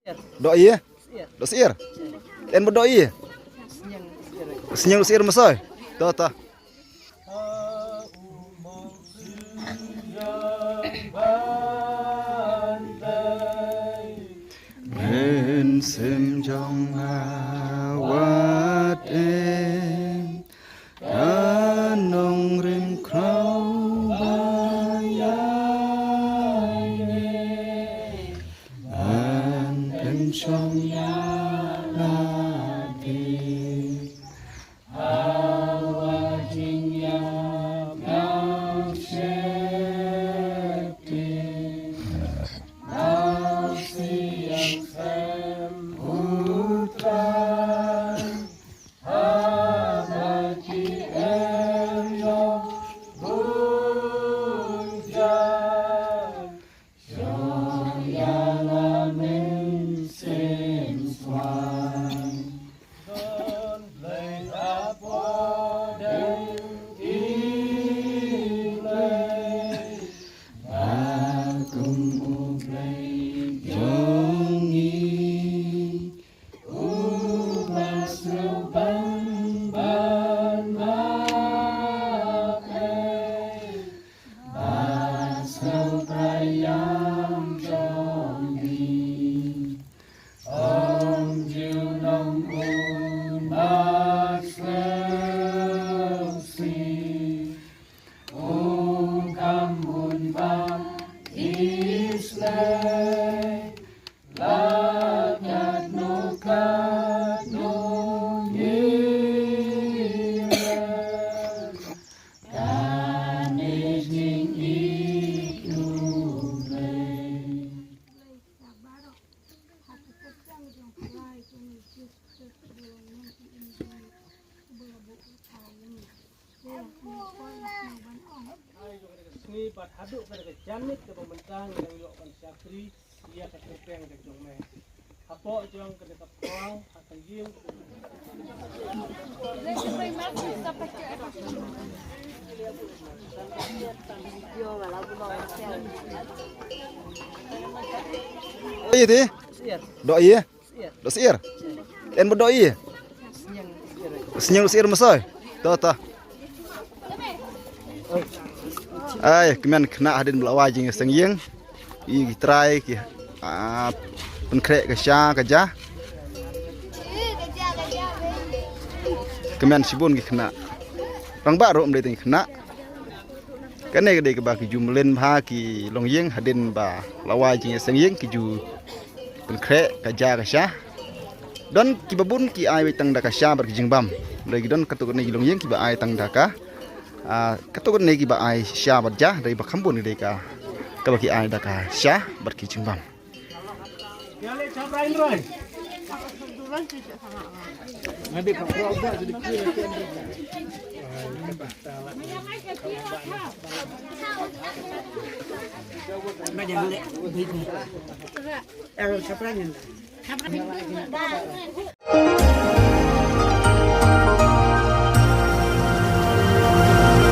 Doi ya? Do sir. En berdoi ya? Senyang sir masai. Tuh. Men sim jong awat em anong rim krau bayai an em chong lati awajing yam yang sheti Ni pat haduk pada kejanit ke pembentang yang yokkan syakri dia ke kupeng ke jongme apa jong ke dekat puang akan jing Iya teh? Doi ya? Do sir. En berdoi ya? Senyang sir masai. Tuh. Ay, kemen kena hadin belawajing sengyeng. I try ki penkrek ke sya ke jah. Kemen sibun ki kena. Rang baru mde ting kena. Kene gede ke ba ki jumlen ha ki longyeng hadin ba lawajing sengyeng ki ju penkrek ke jah ke sya. Don ki babun ki ai tang da ka sya ber ki jingbam. Lagi don katuk ne longyeng ki ba ai tang da ka ketuk negi ba ai sya barja dari ba khambun ni ka kalau ki ai da ka sya barki jingbam yale caprain roy ngadi pakro ba jadi kira kira